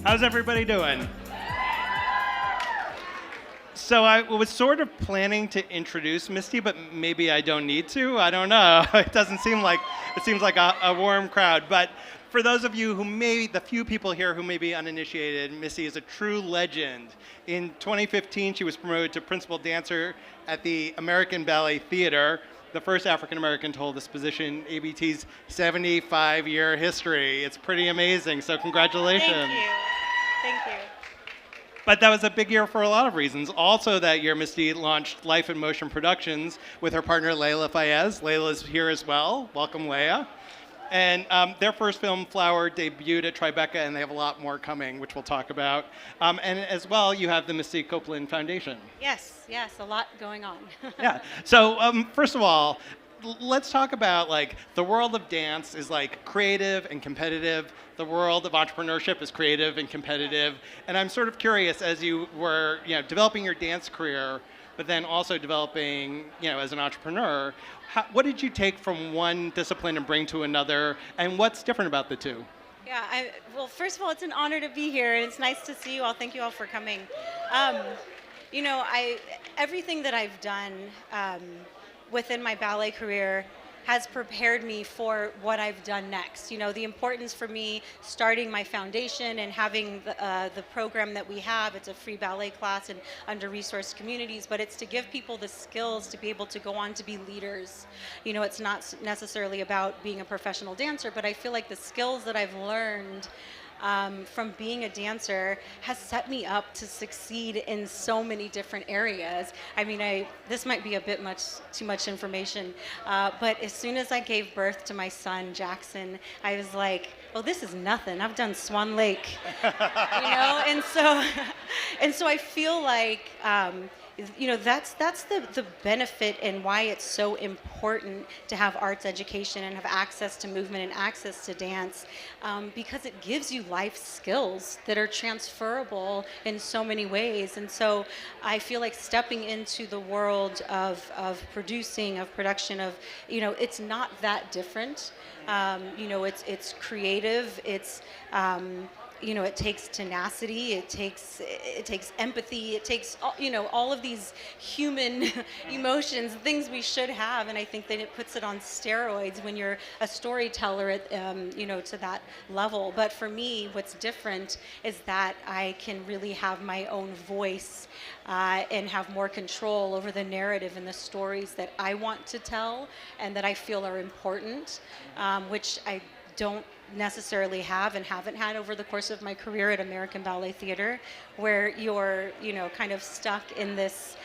How's everybody doing? So I was sort of planning to introduce Misty, but maybe I don't need to. I don't know. It doesn't seem like it seems like a warm crowd. But for those of you the few people here who may be uninitiated, Misty is a true legend. In 2015, she was promoted to principal dancer at the American Ballet Theater, the first African American to hold this position in ABT's 75-year history. It's pretty amazing. So congratulations. Thank you. Thank you. But that was a big year for a lot of reasons. Also that year, Misty launched Life in Motion Productions with her partner, Layla Fayez. Layla's here as well. Welcome, Leia. And their first film, Flower, debuted at Tribeca, and they have a lot more coming, which we'll talk about. And as well, you have the Misty Copeland Foundation. Yes, a lot going on. Yeah. So first of all, let's talk about the world of dance is creative and competitive. The world of entrepreneurship is creative and competitive. And I'm sort of curious, as you were developing your dance career, but then also developing as an entrepreneur, what did you take from one discipline and bring to another, and what's different about the two? Yeah, well, first of all, it's an honor to be here, and it's nice to see you all. Thank you all for coming. Everything that I've done within my ballet career has prepared me for what I've done next. The importance for me starting my foundation and having the program that we have. It's a free ballet class in under-resourced communities, but it's to give people the skills to be able to go on to be leaders. It's not necessarily about being a professional dancer, but I feel like the skills that I've learned from being a dancer has set me up to succeed in so many different areas. I mean, this might be a bit too much information, but as soon as I gave birth to my son, Jackson, I was like, oh, this is nothing. I've done Swan Lake, and so I feel like, that's the benefit and why it's so important to have arts education and have access to movement and access to dance, because it gives you life skills that are transferable in so many ways. And so I feel like stepping into the world of production, it's not that different. It's creative. It's it takes tenacity, it takes empathy, it takes all of these human emotions, things we should have, and I think that it puts it on steroids when you're a storyteller at to that level. But for me, what's different is that I can really have my own voice and have more control over the narrative and the stories that I want to tell and that I feel are important, which I don't necessarily have and haven't had over the course of my career at American Ballet Theater, where you're kind of stuck in this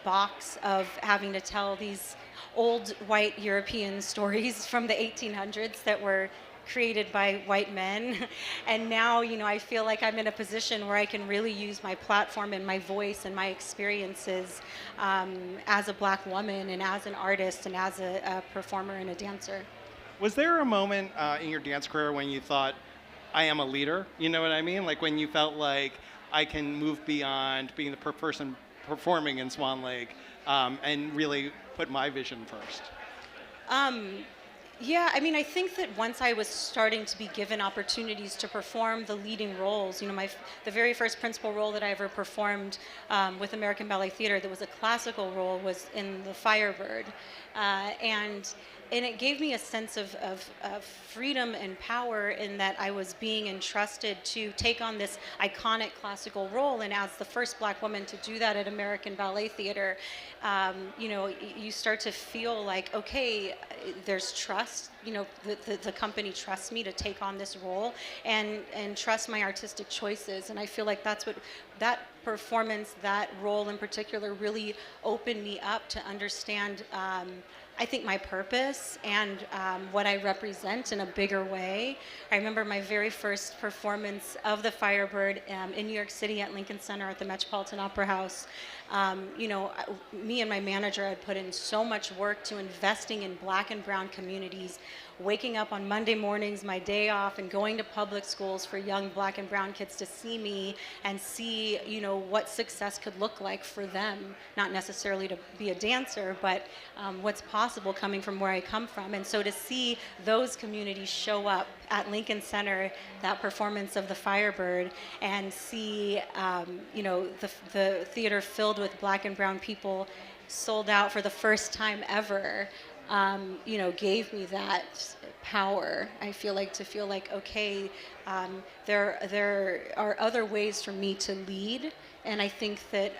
box of having to tell these old white European stories from the 1800s that were created by white men. And now I feel like I'm in a position where I can really use my platform and my voice and my experiences as a Black woman and as an artist and as a performer and a dancer. Was there a moment in your dance career when you thought, I am a leader? You know what I mean? When you felt like I can move beyond being the person performing in Swan Lake and really put my vision first? Yeah, I mean, I think that once I was starting to be given opportunities to perform the leading roles, the very first principal role that I ever performed with American Ballet Theater that was a classical role was in The Firebird. And it gave me a sense of freedom and power in that I was being entrusted to take on this iconic classical role. And as the first Black woman to do that at American Ballet Theater, you start to feel like, okay, there's trust. The company trusts me to take on this role and trust my artistic choices. And I feel like that's what that performance, that role in particular, really opened me up to understand I think my purpose and what I represent in a bigger way. I remember my very first performance of The Firebird in New York City at Lincoln Center at the Metropolitan Opera House. Me and my manager had put in so much work to investing in Black and brown communities waking up on Monday mornings, my day off, and going to public schools for young Black and brown kids to see me and see, what success could look like for them, not necessarily to be a dancer, but what's possible coming from where I come from. And so to see those communities show up at Lincoln Center, that performance of the Firebird, and see, the theater filled with Black and brown people, sold out for the first time ever, gave me that power. I feel like, okay, there are other ways for me to lead, and I think that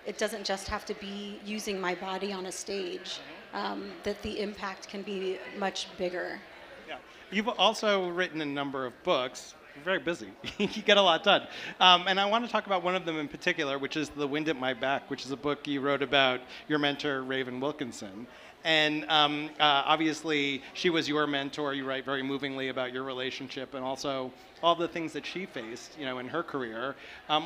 it doesn't just have to be using my body on a stage, that the impact can be much bigger. Yeah. You've also written a number of books. You're very busy. You get a lot done. And I want to talk about one of them in particular, which is The Wind at My Back, which is a book you wrote about your mentor, Raven Wilkinson. And obviously, she was your mentor. You write very movingly about your relationship and also all the things that she faced, in her career.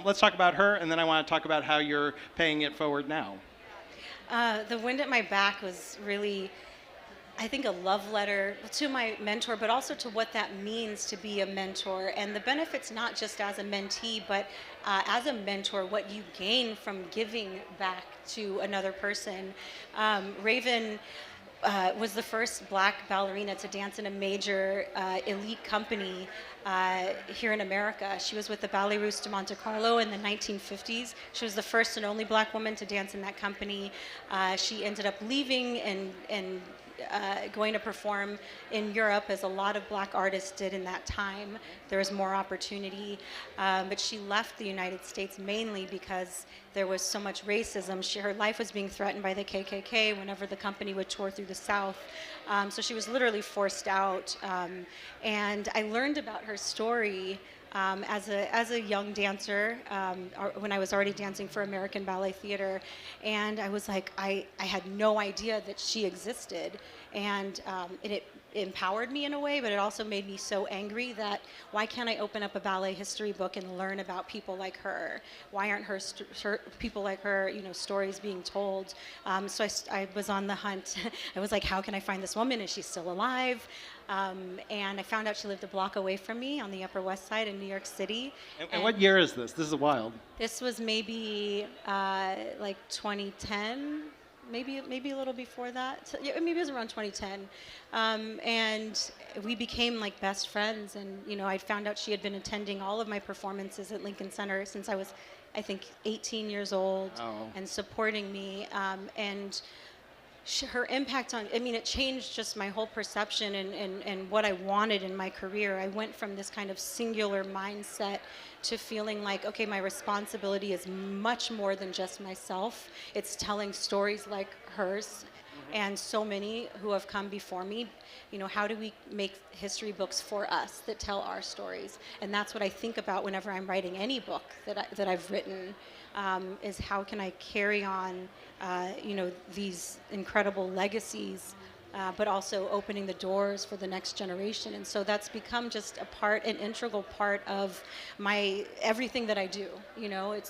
Let's talk about her, and then I want to talk about how you're paying it forward now. The Wind at My Back was really, I think, a love letter to my mentor, but also to what that means to be a mentor, and the benefits not just as a mentee, but as a mentor, what you gain from giving back to another person. Raven was the first Black ballerina to dance in a major elite company here in America. She was with the Ballet Russe de Monte Carlo in the 1950s. She was the first and only Black woman to dance in that company. She ended up leaving and going to perform in Europe, as a lot of Black artists did in that time. There was more opportunity, but she left the United States mainly because there was so much racism. Her life was being threatened by the KKK whenever the company would tour through the South. So she was literally forced out. And I learned about her story as a young dancer, when I was already dancing for American Ballet Theater, and I was like, I had no idea that she existed, and it empowered me in a way, but it also made me so angry that why can't I open up a ballet history book and learn about people like her? Why aren't people like her, stories being told? So I was on the hunt. I was like, how can I find this woman? Is she still alive? And I found out she lived a block away from me on the Upper West Side in New York City. And what year is this? This is wild. This was maybe like 2010, maybe a little before that. So, yeah, maybe it was around 2010. And we became like best friends. And, I found out she had been attending all of my performances at Lincoln Center since I was, I think, 18 years old, and supporting me. And her impact on, it changed just my whole perception and what I wanted in my career. I went from this kind of singular mindset to feeling like, okay, my responsibility is much more than just myself. It's telling stories like hers and so many who have come before me. How do we make history books for us that tell our stories? And that's what I think about whenever I'm writing any book that I've written, is how can I carry on these incredible legacies, but also opening the doors for the next generation. And so that's become just an integral part of everything that I do.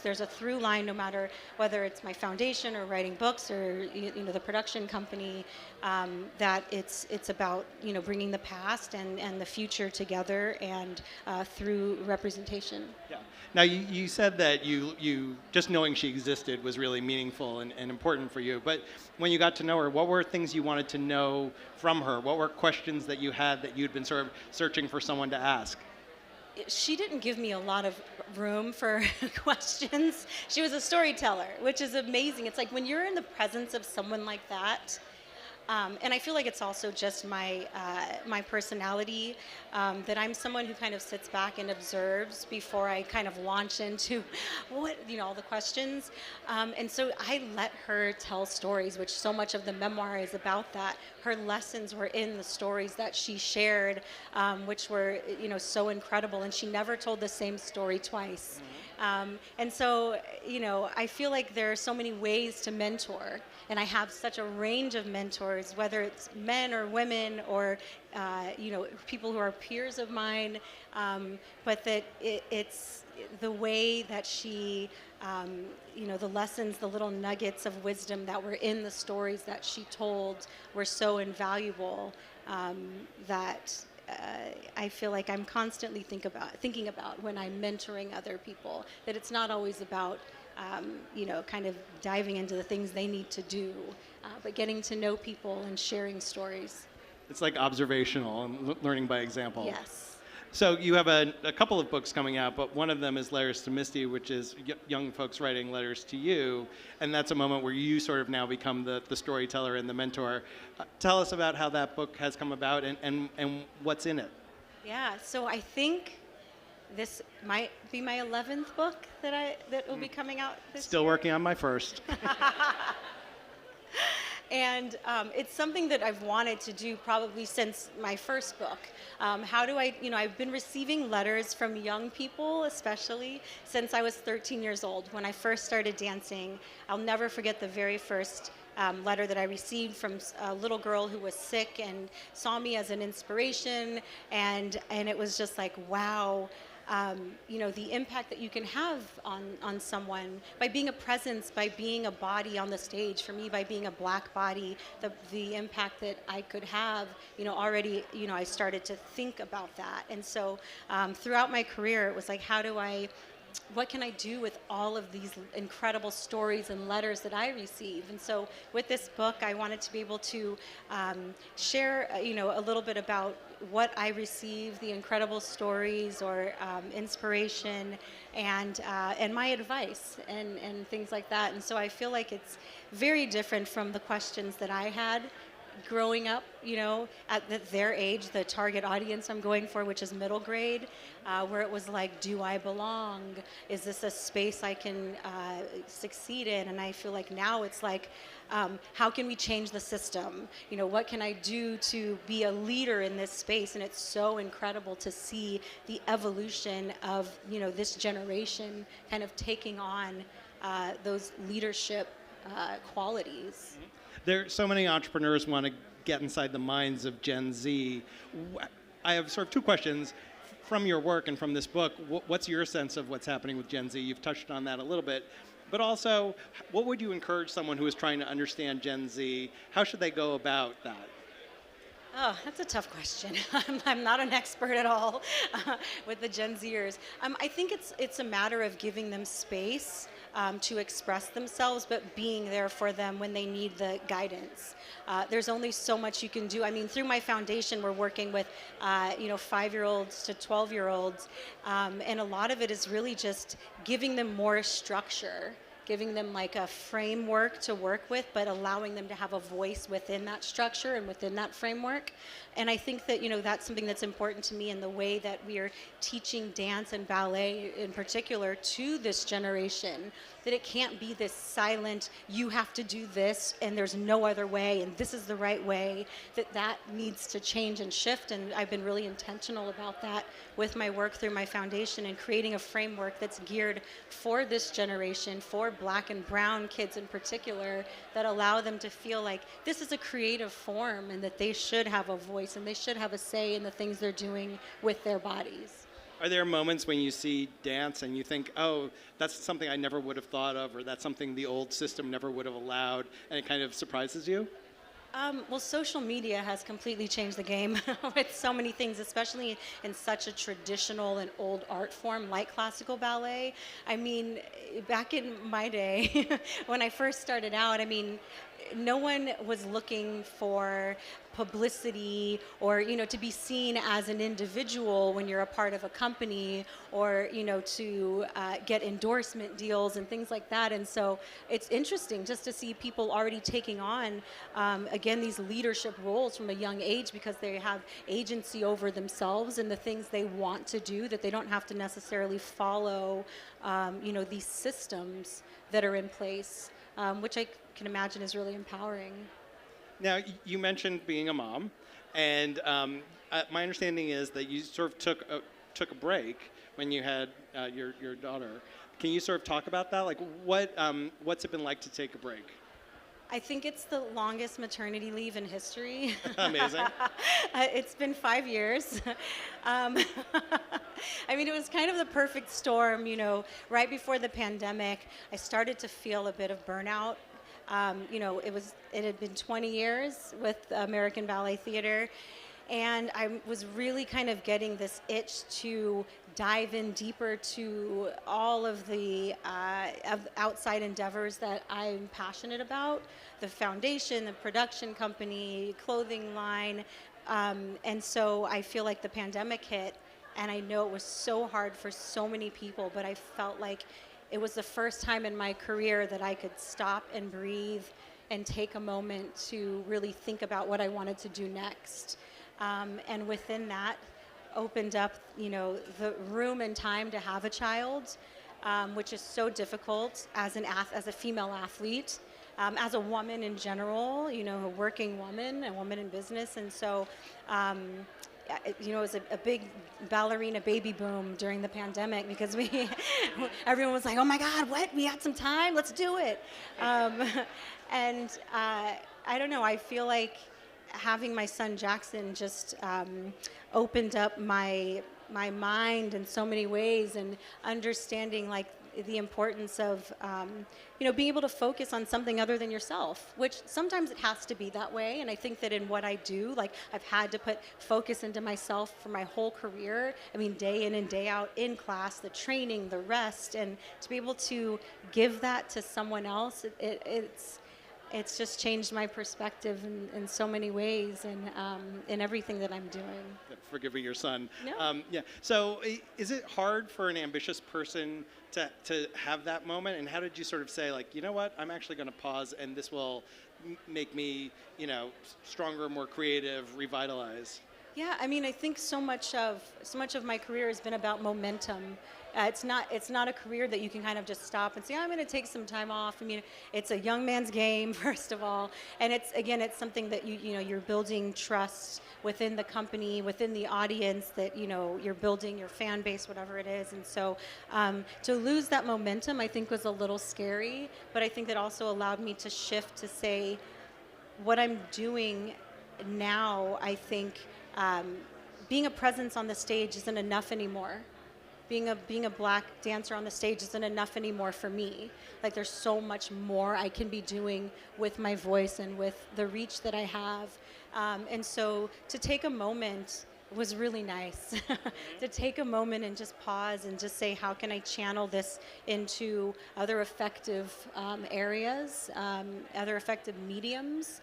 There's a through line, no matter whether it's my foundation or writing books or the production company, that it's about bringing the past and the future together and through representation. Yeah. Now you said that you just knowing she existed was really meaningful and important for you. But when you got to know her, what were things you wanted to know from her? What were questions that you had that you'd been sort of searching for someone to ask? She didn't give me a lot of room for questions. She was a storyteller, which is amazing. It's like when you're in the presence of someone like that, and I feel like it's also just my personality, that I'm someone who kind of sits back and observes before I kind of launch into all the questions. And so I let her tell stories, which so much of the memoir is about that. Her lessons were in the stories that she shared, which were so incredible, and she never told the same story twice. And so, I feel like there are so many ways to mentor, and I have such a range of mentors, whether it's men or women or, people who are peers of mine, but that it's the way that she, the lessons, the little nuggets of wisdom that were in the stories that she told were so invaluable that I feel like I'm constantly thinking about when I'm mentoring other people, that it's not always about kind of diving into the things they need to do, but getting to know people and sharing stories. It's like observational and learning by example. Yes. So you have a couple of books coming out, but one of them is Letters to Misty, which is young folks writing letters to you, and that's a moment where you sort of now become the storyteller and the mentor. Tell us about how that book has come about and what's in it. Yeah, so I think this might be my 11th book that will be coming out this Still year. working on my first. And it's something that I've wanted to do probably since my first book. How do I've been receiving letters from young people, especially since I was 13 years old. When I first started dancing, I'll never forget the very first letter that I received from a little girl who was sick and saw me as an inspiration. And it was just like, wow. The impact that you can have on someone by being a presence, by being a body on the stage. For me, by being a Black body, the impact that I could have, already, I started to think about that. And so throughout my career, it was like, what can I do with all of these incredible stories and letters that I receive? And so with this book, I wanted to be able to share, a little bit about what I receive, the incredible stories or inspiration and my advice and things like that. And so I feel like it's very different from the questions that I had growing up, at their age, the target audience I'm going for, which is middle grade, where it was like, do I belong? Is this a space I can succeed in? And I feel like now it's like, how can we change the system? What can I do to be a leader in this space? And it's so incredible to see the evolution of, this generation kind of taking on those leadership qualities. There, so many entrepreneurs want to get inside the minds of Gen Z. I have sort of two questions. From your work and from this book, what's your sense of what's happening with Gen Z? You've touched on that a little bit. But also, what would you encourage someone who is trying to understand Gen Z? How should they go about that? Oh, that's a tough question. I'm not an expert at all with the Gen Zers. I think it's a matter of giving them space to express themselves, but being there for them when they need the guidance. There's only so much you can do. I mean, through my foundation, we're working with 5-year-olds to 12-year-olds, and a lot of it is really just giving them more structure, giving them like a framework to work with, but allowing them to have a voice within that structure and within that framework. And I think that, that's something that's important to me in the way that we are teaching dance and ballet in particular to this generation, that it can't be this silent, you have to do this and there's no other way and this is the right way, that needs to change and shift. And I've been really intentional about that with my work through my foundation and creating a framework that's geared for this generation, for Black and brown kids in particular, that allow them to feel like this is a creative form and that they should have a voice and they should have a say in the things they're doing with their bodies. Are there moments when you see dance and you think, oh, that's something I never would have thought of, or that's something the old system never would have allowed, and it kind of surprises you? Well, social media has completely changed the game with so many things, especially in such a traditional and old art form like classical ballet. I mean, back in my day, when I first started out, no one was looking for publicity or, to be seen as an individual when you're a part of a company or, to get endorsement deals and things like that. And so it's interesting just to see people already taking on, again, these leadership roles from a young age because they have agency over themselves and the things they want to do, that they don't have to necessarily follow, these systems that are in place, which I can imagine is really empowering. Now, you mentioned being a mom, and my understanding is that you sort of took a break when you had your daughter. Can you sort of talk about that? Like, what's it been like to take a break? I think it's the longest maternity leave in history. Amazing. It's been 5 years. Um, I mean, it was kind of the perfect storm, right before the pandemic. I started to feel a bit of burnout. It had been 20 years with American Ballet Theater, and I was really kind of getting this itch to dive in deeper to all of the outside endeavors that I'm passionate about, the foundation, the production company, clothing line. And so I feel like the pandemic hit, and I know it was so hard for so many people, but I felt like it was the first time in my career that I could stop and breathe and take a moment to really think about what I wanted to do next. And within that, opened up, the room and time to have a child, which is so difficult as a female athlete, as a woman in general, a working woman, a woman in business. And so, it was a big ballerina baby boom during the pandemic because everyone was like, oh my God, what? We got some time, let's do it. I don't know, I feel like having my son Jackson just opened up my mind in so many ways, and understanding like the importance of being able to focus on something other than yourself, which sometimes it has to be that way. And I think that in what I do, like I've had to put focus into myself for my whole career. I mean, day in and day out in class, the training, the rest, and to be able to give that to someone else, it's just changed my perspective in so many ways, and in everything that I'm doing. Forgiving your son. No. Yeah. So is it hard for an ambitious person to have that moment? And how did you sort of say, like, you know what, I'm actually going to pause, and this will make me, stronger, more creative, revitalize? Yeah, I mean, I think so much of my career has been about momentum. It's not a career that you can kind of just stop and say, I'm going to take some time off. I mean, it's a young man's game, first of all, and it's something that you're building trust within the company, within the audience, that you're building your fan base, whatever it is. And so to lose that momentum, I think, was a little scary, but I think that also allowed me to shift to say, what I'm doing now, I think being a presence on the stage isn't enough anymore. Being a black dancer on the stage isn't enough anymore for me. Like, there's so much more I can be doing with my voice and with the reach that I have. And so to take a moment was really nice. To take a moment and just pause and just say, how can I channel this into other effective areas, other effective mediums,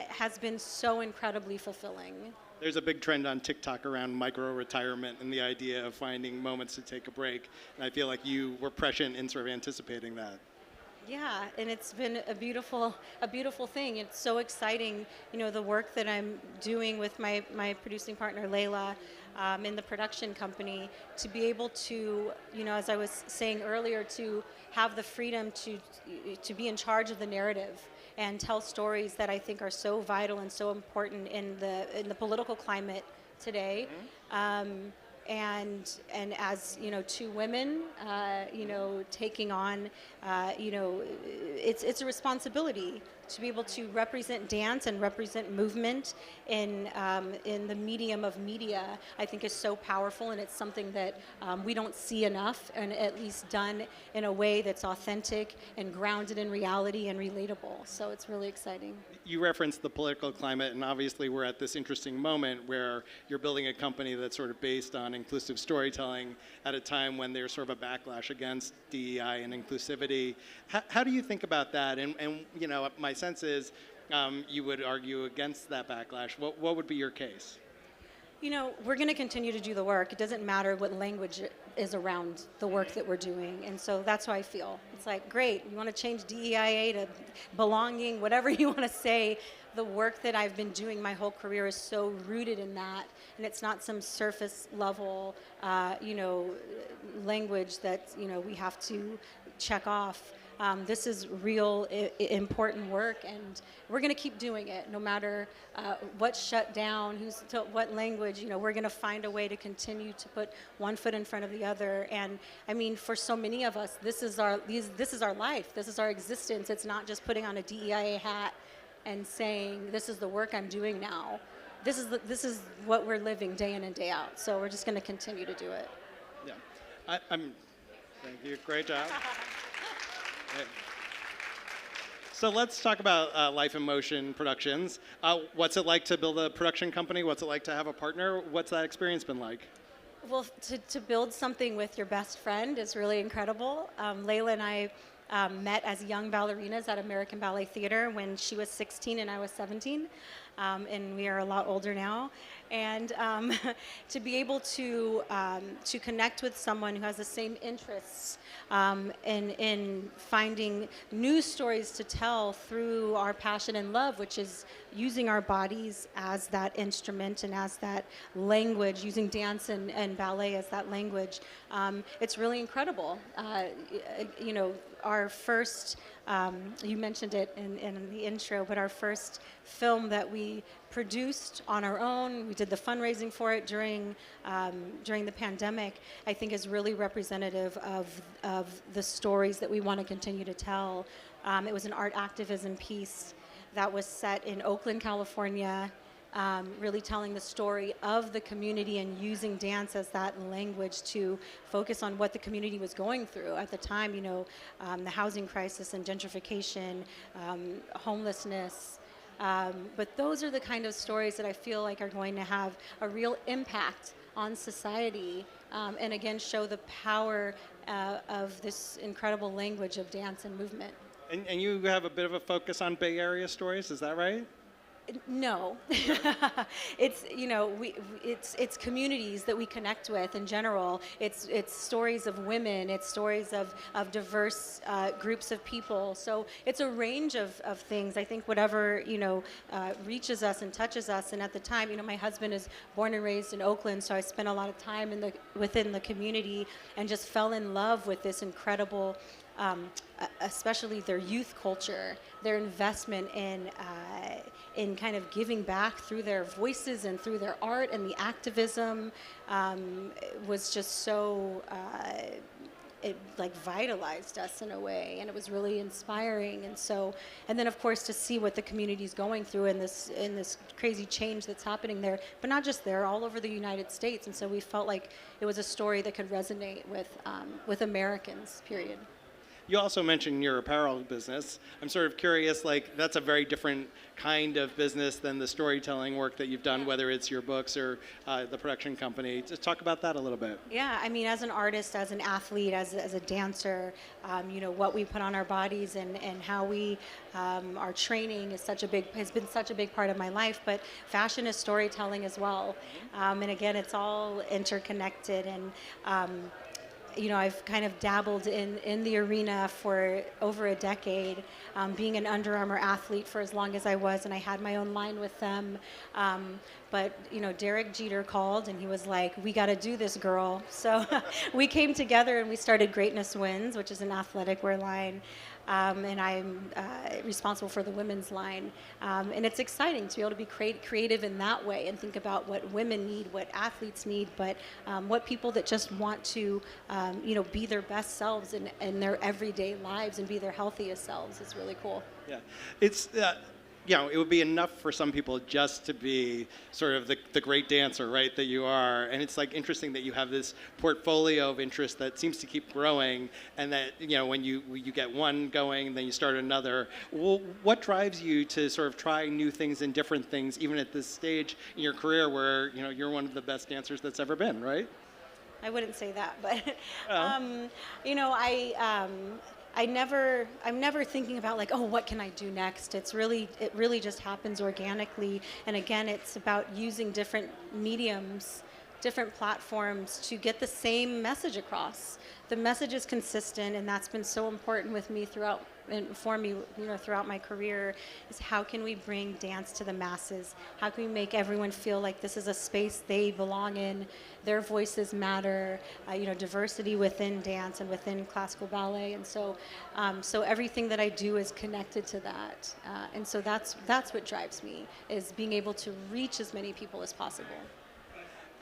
has been so incredibly fulfilling. There's a big trend on TikTok around micro-retirement and the idea of finding moments to take a break. And I feel like you were prescient in sort of anticipating that. Yeah, and it's been a beautiful thing. It's so exciting, the work that I'm doing with my producing partner, Layla, in the production company, to be able to, as I was saying earlier, to have the freedom to be in charge of the narrative and tell stories that I think are so vital and so important in the political climate today. Mm-hmm. And as two women, taking on, it's a responsibility to be able to represent dance and represent movement in the medium of media. I think is so powerful, and it's something that we don't see enough, and at least done in a way that's authentic and grounded in reality and relatable. So it's really exciting. You referenced the political climate, and obviously we're at this interesting moment where you're building a company that's sort of based on inclusive storytelling at a time when there's sort of a backlash against DEI and inclusivity. How do you think about that? And my sense is you would argue against that backlash. What would be your case? We're going to continue to do the work. It doesn't matter what language is around the work that we're doing. And so that's how I feel. It's like, great, you want to change DEIA to belonging, whatever you want to say. The work that I've been doing my whole career is so rooted in that. And it's not some surface level, language that, we have to check off. This is real important work, and we're going to keep doing it no matter what's shut down, what language. We're going to find a way to continue to put one foot in front of the other. And I mean, for so many of us, this is our life. This is our existence. It's not just putting on a DEIA hat and saying, this is the work I'm doing now. This is what we're living day in and day out. So we're just going to continue to do it. Yeah, thank you. Great job. So let's talk about Life in Motion Productions. What's it like to build a production company? What's it like to have a partner? What's that experience been like? Well, to build something with your best friend is really incredible. Layla and I met as young ballerinas at American Ballet Theater when she was 16 and I was 17. And we are a lot older now. And to be able to connect with someone who has the same interests in finding new stories to tell through our passion and love, which is using our bodies as that instrument and as that language, using dance and ballet as that language. It's really incredible. Our first, you mentioned it in the intro, but our first film that we produced on our own, we did the fundraising for it during the pandemic, I think is really representative of the stories that we want to continue to tell. It was an art activism piece that was set in Oakland, California, really telling the story of the community and using dance as that language to focus on what the community was going through at the time, the housing crisis and gentrification, homelessness. But those are the kind of stories that I feel like are going to have a real impact on society, and again, show the power of this incredible language of dance and movement. And you have a bit of a focus on Bay Area stories, is that right? No, it's it's communities that we connect with in general. It's stories of women. It's stories of diverse groups of people. So it's a range of things. I think whatever reaches us and touches us. And at the time, my husband is born and raised in Oakland, so I spent a lot of time within the community and just fell in love with this incredible. Especially their youth culture, their investment in kind of giving back through their voices and through their art, and the activism was just so it like vitalized us in a way, and it was really inspiring. And then of course to see what the community's going through in this crazy change that's happening there, but not just there, all over the United States. And so we felt like it was a story that could resonate with Americans, period. You also mentioned your apparel business. I'm sort of curious, that's a very different kind of business than the storytelling work that you've done, whether it's your books or the production company. Just talk about that a little bit. Yeah, I mean, as an artist, as an athlete, as a dancer, what we put on our bodies and how we, our training has been such a big part of my life, but fashion is storytelling as well. And again, it's all interconnected, and I've kind of dabbled in the arena for over a decade, being an Under Armour athlete for as long as I was, and I had my own line with them. But Derek Jeter called, and he was like, "We got to do this, girl." So we came together and we started Greatness Wins, which is an athletic wear line. And I'm responsible for the women's line. And it's exciting to be able to be creative in that way and think about what women need, what athletes need, but what people that just want to, be their best selves in their everyday lives and be their healthiest selves is really cool. Yeah, it's. It would be enough for some people just to be sort of the great dancer, right, that you are. And it's interesting that you have this portfolio of interest that seems to keep growing, and that, when you get one going, then you start another. Well, what drives you to sort of try new things and different things, even at this stage in your career where, you're one of the best dancers that's ever been, right? I wouldn't say that, but, I'm never thinking about what can I do next? It really just happens organically. And again, it's about using different mediums different platforms to get the same message across. The message is consistent, and that's been so important with me throughout, and for me, throughout my career, is how can we bring dance to the masses? How can we make everyone feel like this is a space they belong in, their voices matter, diversity within dance and within classical ballet, and so everything that I do is connected to that, and so that's what drives me, is being able to reach as many people as possible.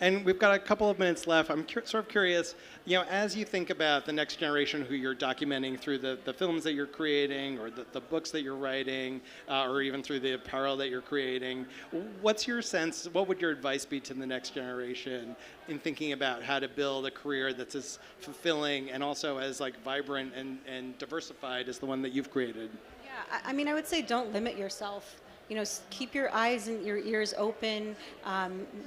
And we've got a couple of minutes left. I'm sort of curious, as you think about the next generation who you're documenting through the films that you're creating, or the books that you're writing, or even through the apparel that you're creating, what's your sense, what would your advice be to the next generation in thinking about how to build a career that's as fulfilling and also as vibrant and diversified as the one that you've created? Yeah, I would say don't limit yourself. Keep your eyes and your ears open,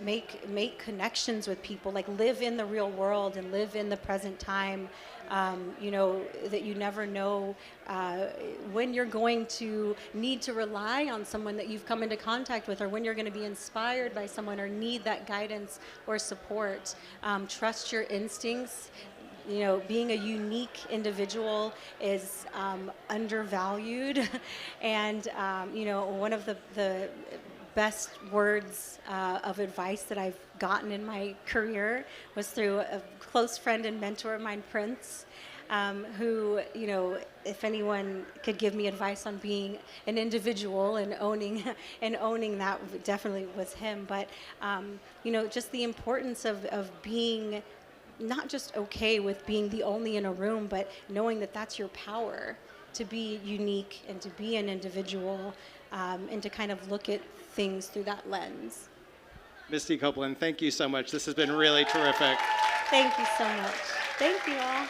make connections with people, live in the real world and live in the present time, that you never know when you're going to need to rely on someone that you've come into contact with, or when you're going to be inspired by someone or need that guidance or support. Trust your instincts. Being a unique individual is undervalued, and one of the best words of advice that I've gotten in my career was through a close friend and mentor of mine, Prince, who, if anyone could give me advice on being an individual and owning that, definitely was him. But just the importance of being not just okay with being the only in a room, but knowing that that's your power, to be unique and to be an individual, and to kind of look at things through that lens. Misty Copeland, thank you so much. This has been really terrific. Thank you so much. Thank you all.